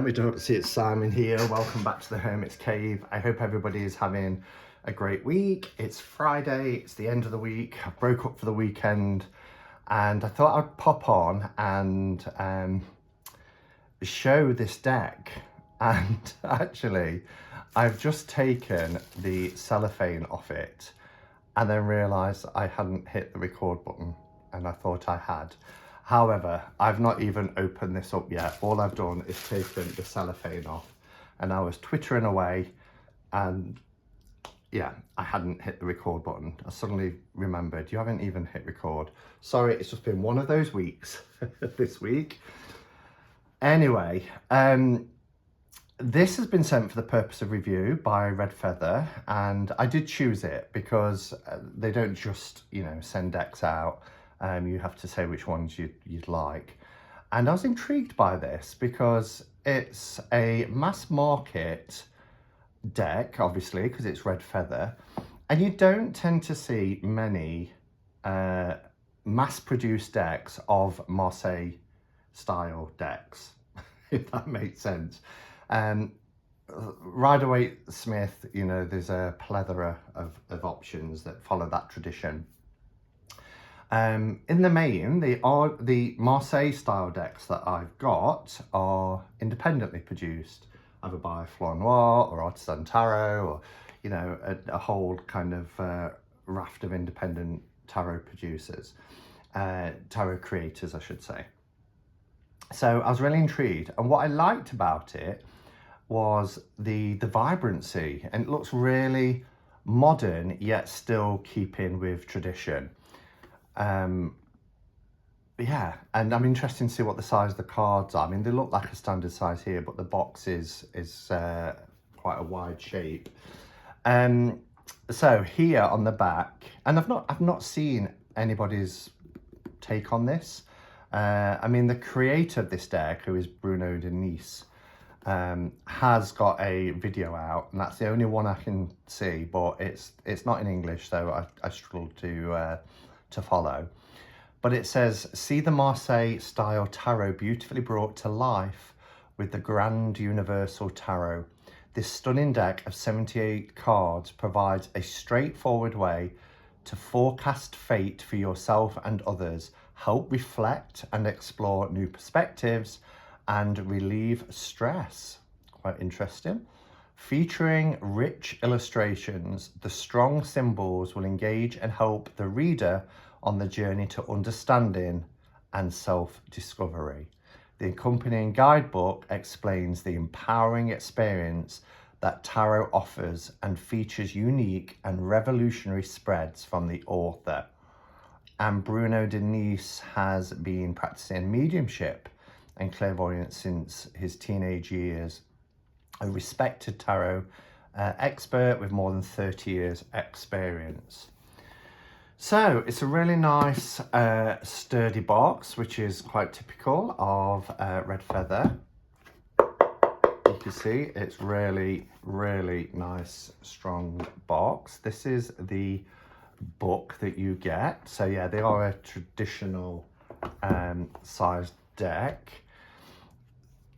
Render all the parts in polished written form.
We don't see it's Simon here. Welcome back to the Hermit's Cave. I hope everybody is having a great week. It's Friday, it's the end of the week. I broke up for the weekend and I thought I'd pop on and show this deck. And actually, I've just taken the cellophane off it and then realised I hadn't hit the record button, and I thought I had. However, I've not even opened this up yet. All I've done is taken the cellophane off, and I was twittering away and yeah, I hadn't hit the record button. I suddenly remembered, you haven't even hit record. Sorry, it's just been one of those weeks this week. Anyway, this has been sent for the purpose of review by Red Feather, and I did choose it because they don't just, send decks out. You have to say which ones you'd like. And I was intrigued by this because it's a mass market deck, obviously, because it's Red Feather. And you don't tend to see many mass-produced decks of Marseille style decks, if that makes sense. Rider-Waite Smith, there's a plethora of options that follow that tradition. In the main, the Marseille style decks that I've got are independently produced, either by Fleur Noir or Artisan Tarot, or a whole kind of raft of independent tarot producers, tarot creators, I should say. So I was really intrigued, and what I liked about it was the vibrancy, and it looks really modern yet still keeping with tradition. Yeah, and I'm interested to see what the size of the cards are. I mean, they look like a standard size here, but the box is quite a wide shape. So here on the back, and I've not seen anybody's take on this. I mean, the creator of this deck, who is Bruno Denise, has got a video out, and that's the only one I can see, but it's not in English, so I struggle to follow. But it says, see the Marseille style tarot beautifully brought to life with the Grand Universal Tarot. This stunning deck of 78 cards provides a straightforward way to forecast fate for yourself and others, help reflect and explore new perspectives, and relieve stress. Quite interesting. Featuring rich illustrations, the strong symbols will engage and help the reader on the journey to understanding and self-discovery. The accompanying guidebook explains the empowering experience that tarot offers and features unique and revolutionary spreads from the author. And Bruno Denise has been practicing mediumship and clairvoyance since his teenage years, a respected tarot expert with more than 30 years experience. So it's a really nice sturdy box, which is quite typical of Red Feather. You can see it's really, really nice, strong box. This is the book that you get. So yeah, they are a traditional sized deck.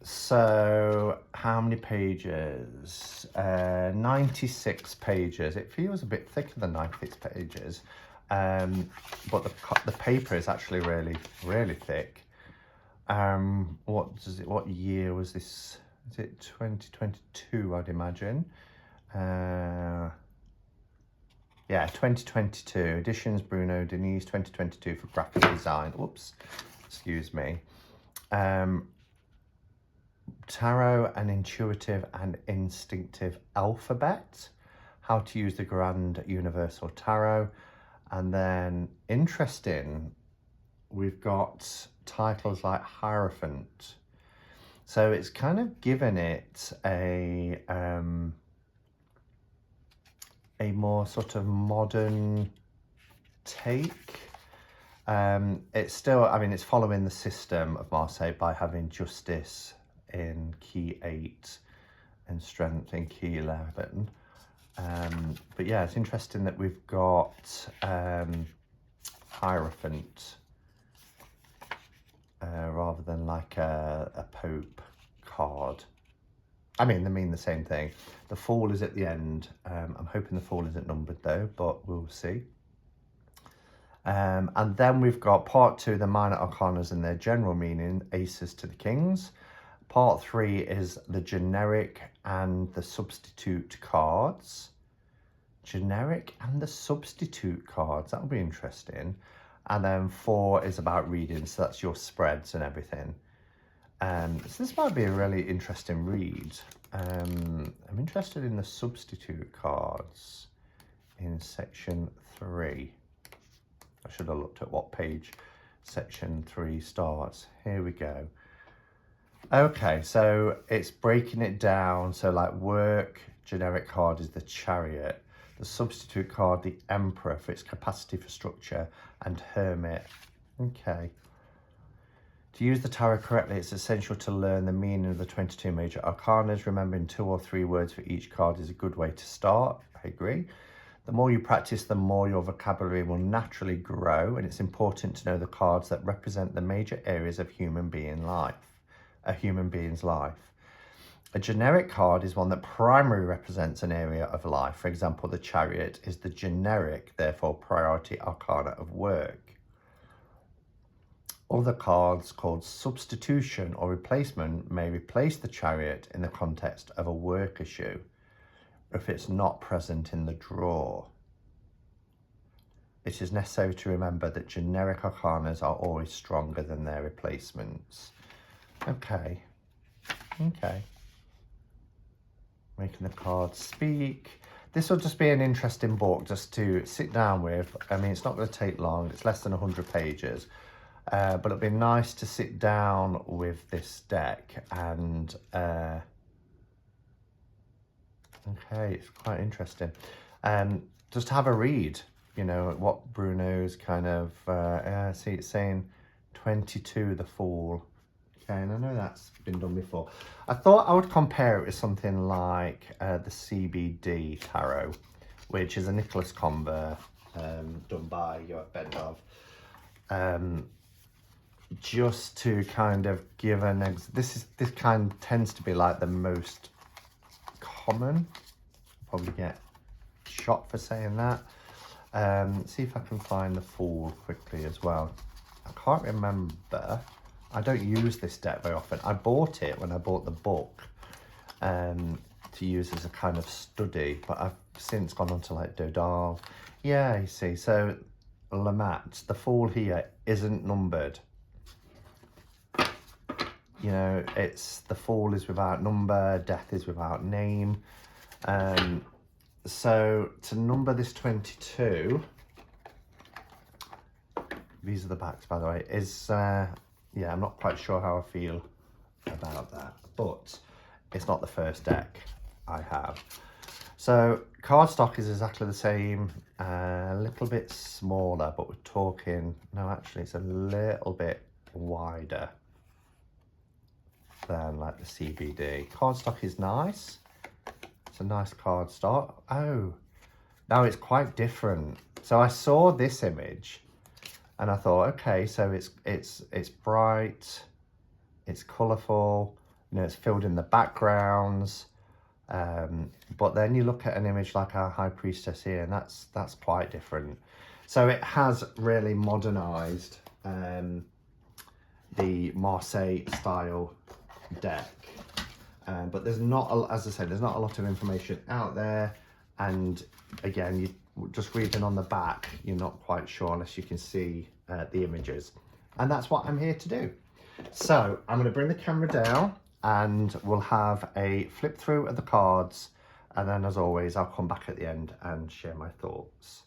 So how many pages? 96 pages. It feels a bit thicker than 96 pages. But the paper is actually really, really thick. What year was this? Is it 2022, I'd imagine? Yeah, 2022. Editions Bruno Denise, 2022 for graphic design. Oops, excuse me. Tarot, an intuitive and instinctive alphabet. How to use the Grand Universal Tarot. And then, interesting, we've got titles like Hierophant. So it's kind of given it a more sort of modern take. It's still, I mean, it's following the system of Marseille by having justice in key 8 and strength in key 11. But yeah, it's interesting that we've got Hierophant rather than like a Pope card. I mean, they mean the same thing. The Fool is at the end. I'm hoping the Fool isn't numbered though, but we'll see. And then we've got part 2, the minor arcanas and their general meaning, aces to the kings. Part 3 is the generic and the substitute cards. Generic and the substitute cards, that'll be interesting. And then 4 is about reading, so that's your spreads and everything. So this might be a really interesting read. I'm interested in the substitute cards in section 3. I should have looked at what page section 3 starts. Here we go. Okay, so it's breaking it down. So like work, generic card is the Chariot. The substitute card, the Emperor, for its capacity for structure, and Hermit. Okay. To use the tarot correctly, it's essential to learn the meaning of the 22 major arcanas. Remembering 2 or 3 words for each card is a good way to start. I agree. The more you practice, the more your vocabulary will naturally grow, and it's important to know the cards that represent the major areas of a human being's life. A generic card is one that primarily represents an area of life. For example, the Chariot is the generic, therefore priority arcana of work. Other cards called substitution or replacement may replace the Chariot in the context of a work issue if it's not present in the draw. It is necessary to remember that generic arcanas are always stronger than their replacements. Okay. Making the cards speak. This will just be an interesting book just to sit down with. I mean, it's not going to take long. It's less than 100 pages. But it'll be nice to sit down with this deck and okay, it's quite interesting. Just have a read, you know, what Bruno's kind of, see it's saying 22, the Fool. Okay, and I know that's been done before. I thought I would compare it with something like the CBD Tarot, which is a Nicholas Conver done by Joachim Bendov. Just to kind of give an this kind tends to be like the most common. Probably get shot for saying that. See if I can find the Fool quickly as well. I can't remember. I don't use this deck very often. I bought it when I bought the book to use as a kind of study, but I've since gone on to like Dodal. Yeah, you see, so Lamat, the Fool here isn't numbered. You know, it's the Fool is without number, death is without name. So to number this 22, these are the backs, by the way, is, yeah, I'm not quite sure how I feel about that, but it's not the first deck I have. So cardstock is exactly the same, a little bit smaller, but we're talking, no, actually it's a little bit wider than like the CBD. Cardstock is nice. It's a nice cardstock. Oh, now it's quite different. So I saw this image and I thought, okay, so it's bright, it's colourful, you know, it's filled in the backgrounds. But then you look at an image like our High Priestess here, and that's quite different. So it has really modernised the Marseille style deck, but there's not, as I said, there's not a lot of information out there, and again, you just reading on the back, you're not quite sure unless you can see the images, and that's what I'm here to do. So I'm going to bring the camera down and we'll have a flip through of the cards, and then as always I'll come back at the end and share my thoughts.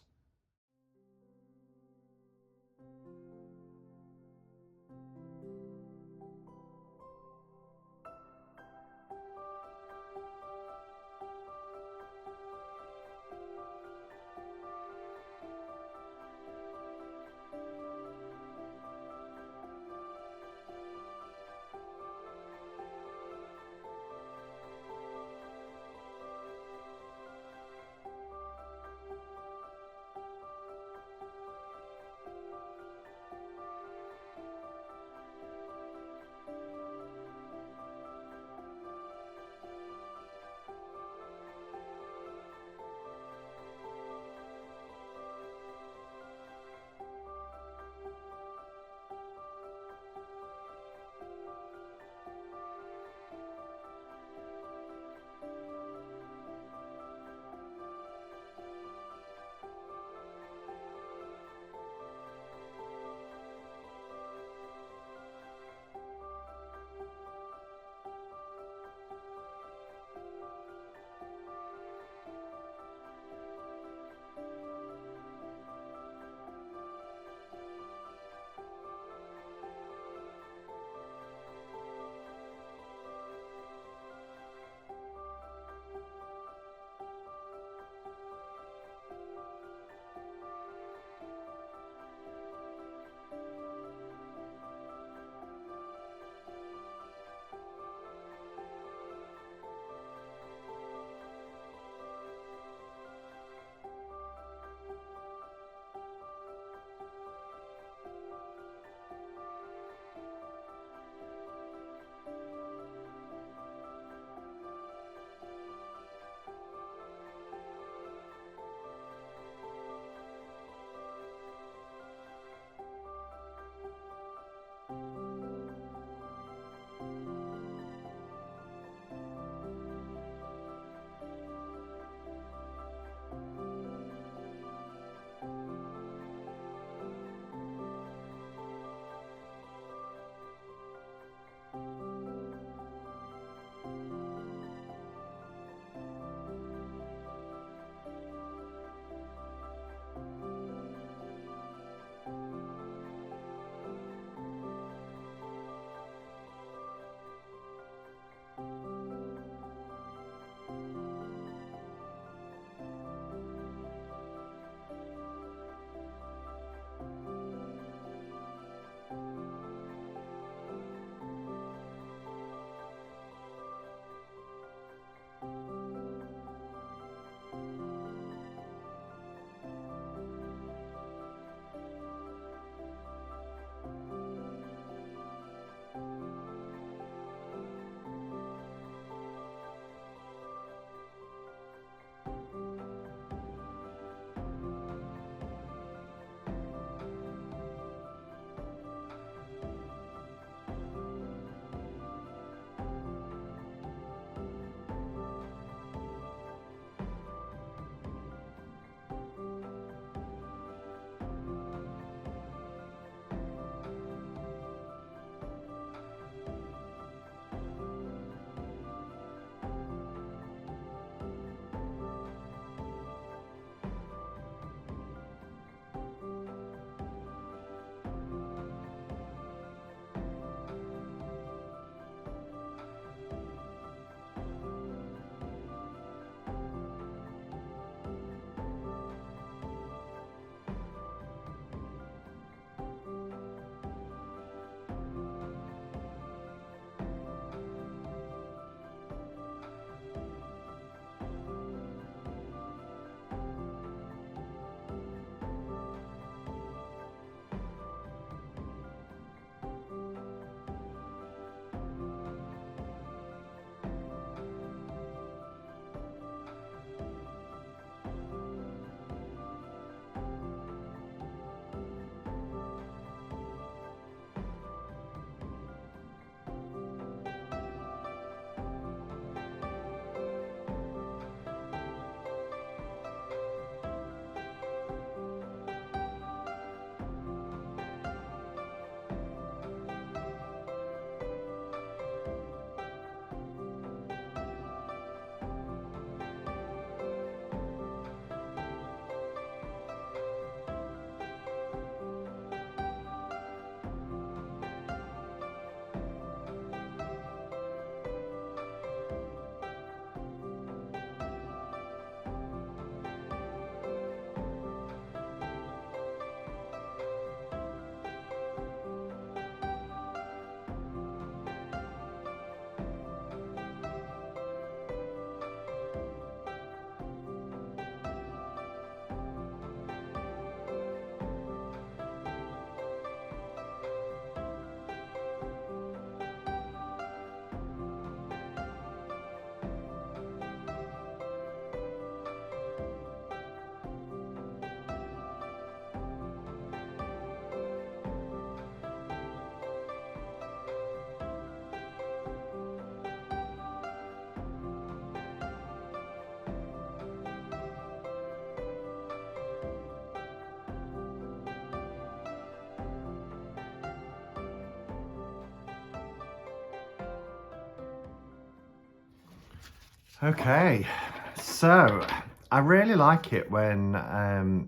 Okay, so I really like it when I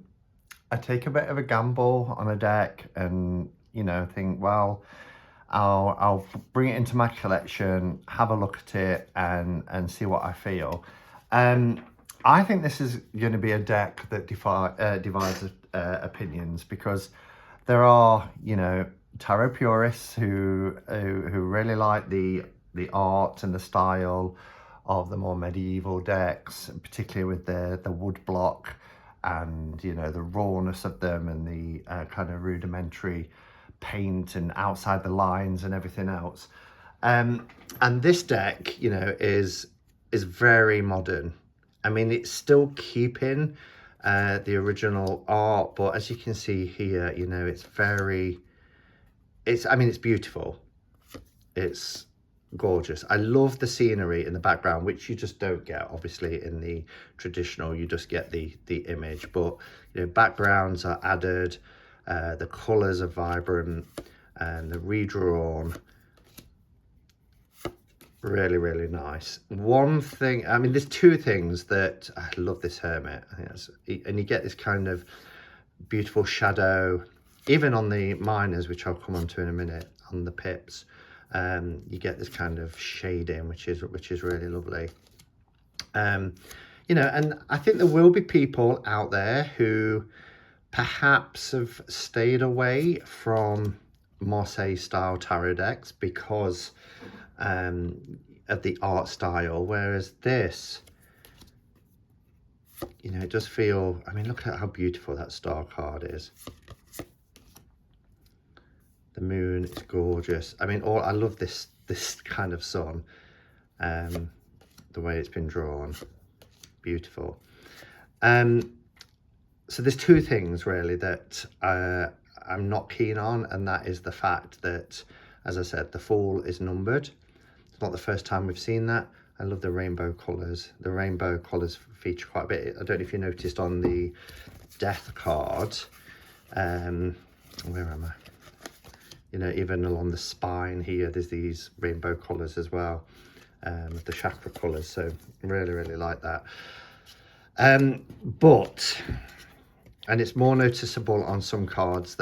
take a bit of a gamble on a deck and, you know, think, well, I'll bring it into my collection, have a look at it, and see what I feel. I think this is going to be a deck that divides opinions, because there are, you know, tarot purists who really like the art and the style of the more medieval decks, particularly with the wood block and, you know, the rawness of them and the kind of rudimentary paint and outside the lines and everything else. And this deck, you know, is very modern. I mean, it's still keeping the original art, but as you can see here, you know, it's beautiful. It's gorgeous. I love the scenery in the background, which you just don't get obviously in the traditional. You just get the image, but you know, backgrounds are added, the colors are vibrant, and the redrawn, really nice. One thing, I mean, there's two things that I love. This hermit, I think that's, and you get this kind of beautiful shadow even on the minors, which I'll come on to in a minute, on the pips. You get this kind of shading, which is really lovely. You know, and I think there will be people out there who perhaps have stayed away from Marseille style tarot decks because of the art style, whereas this, you know, it does feel, I mean, look at how beautiful that star card is. The moon is gorgeous. I mean, I love this kind of sun, the way it's been drawn, beautiful. So there's two things really that I'm not keen on, and that is the fact that, as I said, the Fool is numbered. It's not the first time we've seen that. I love the rainbow colours. The rainbow colours feature quite a bit. I don't know if you noticed on the Death card, where am I? You know, even along the spine here, there's these rainbow colours as well, the chakra colours. So really like that. But, and it's more noticeable on some cards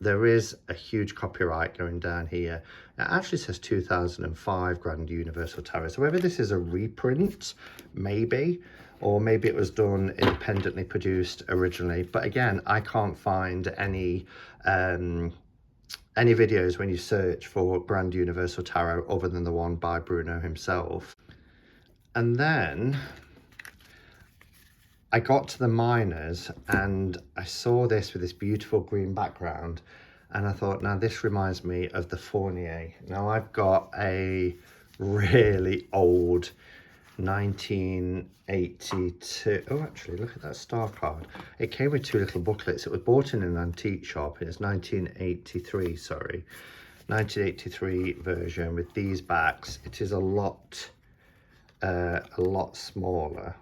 there is a huge copyright going down here. It actually says 2005 Grand Universal Tarot. So whether this is a reprint, maybe, or maybe it was done independently produced originally. But again, I can't find any videos when you search for Grand Universal Tarot other than the one by Bruno himself. And then I got to the minors and I saw this with this beautiful green background, and I thought, now this reminds me of the Fournier. Now I've got a really old 1982, oh actually look at that star card. It came with two little booklets. It was bought in an antique shop, and it's 1983, sorry, 1983 version with these backs. It is a lot smaller,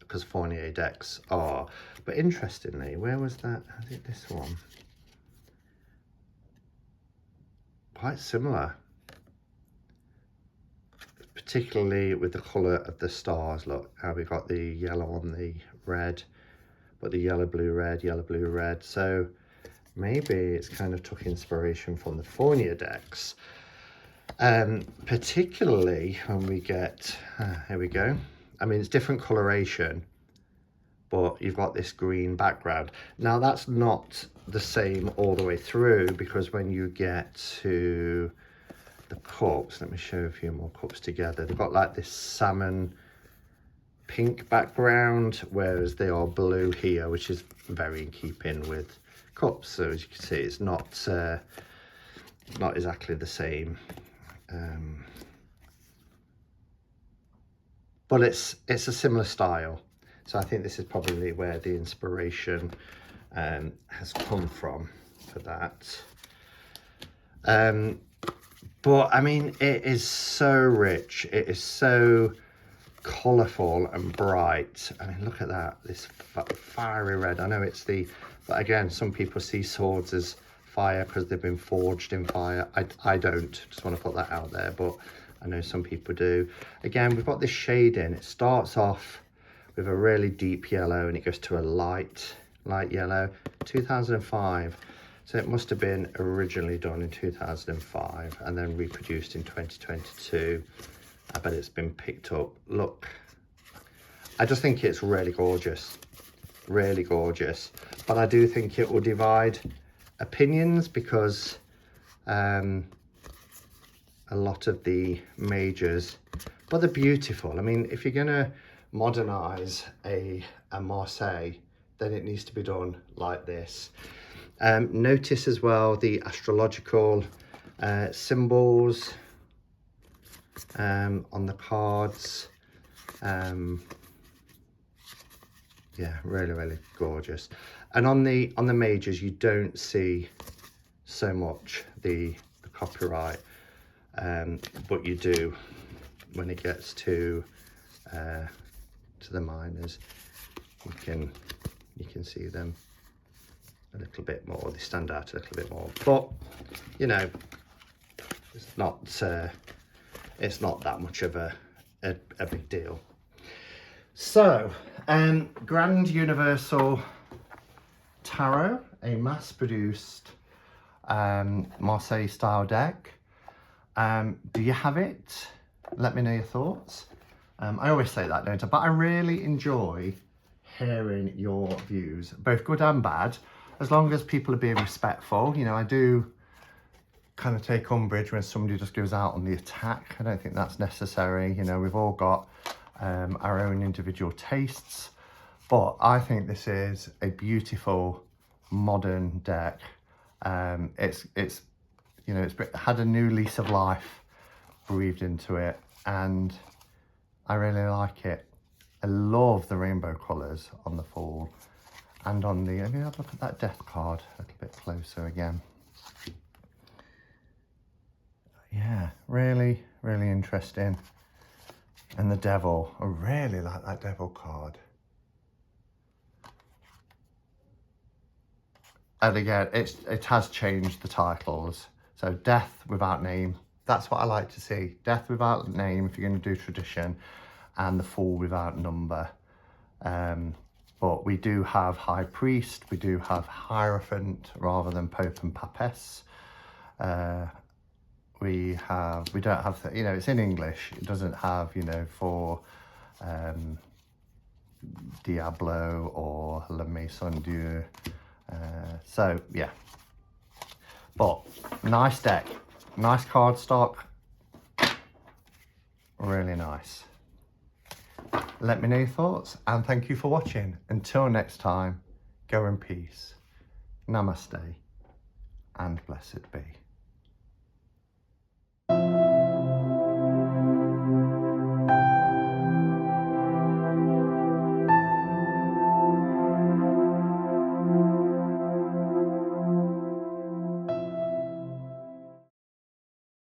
because Fournier decks are. But interestingly, where was that? I think this one. Quite similar. Particularly with the colour of the stars. Look how we got the yellow on the red, but the yellow, blue, red. So maybe it's kind of took inspiration from the Fournier decks. Particularly when we get, here we go. I mean, it's different coloration, but you've got this green background. Now that's not the same all the way through, because when you get to the cups, let me show a few more cups together. They've got like this salmon pink background, whereas they are blue here, which is very in keeping with cups. So as you can see, it's not exactly the same. But it's a similar style. So I think this is probably where the inspiration has come from for that. But I mean, it is so rich. It is so colourful and bright. I mean, look at that, this fiery red. I know it's but again, some people see swords as fire because they've been forged in fire. I don't, just want to put that out there, but I know some people do. Again, we've got this shading. It starts off with a really deep yellow and it goes to a light yellow. 2005. So it must have been originally done in 2005 and then reproduced in 2022. I bet it's been picked up. Look, I just think it's really gorgeous. Really gorgeous. But I do think it will divide opinions because a lot of the majors, but they're beautiful. I mean, if you're gonna modernize a Marseille, then it needs to be done like this. Notice as well the astrological symbols on the cards. Yeah, really, really gorgeous. And on the majors, you don't see so much the copyright, but you do when it gets to the minors. You can see them a little bit more. They stand out a little bit more, but you know, it's not that much of a big deal. So, Grand Universal Tarot, a mass-produced Marseille style deck. Do you have it? Let me know your thoughts. I always say that, don't I? But I really enjoy hearing your views, both good and bad, as long as people are being respectful. You know, I do kind of take umbrage when somebody just goes out on the attack. I don't think that's necessary. You know, we've all got our own individual tastes, but I think this is a beautiful modern deck. It's you know, it's had a new lease of life breathed into it, and I really like it. I love the rainbow colours on the fall and on the, I'm going to have a look at that death card a little bit closer again. Yeah, really, really interesting. And the devil, I really like that devil card. And again, it has changed the titles. So Death Without Name, that's what I like to see. Death Without Name if you're going to do tradition, and the Fool Without Number. But we do have High Priest, we do have Hierophant rather than Pope and Papess. We don't have, you know, it's in English. It doesn't have, you know, for Diablo or Le Maison Dieu. So yeah, but nice deck, nice card stock, really nice. Let me know your thoughts and thank you for watching. Until next time, go in peace, namaste and blessed be.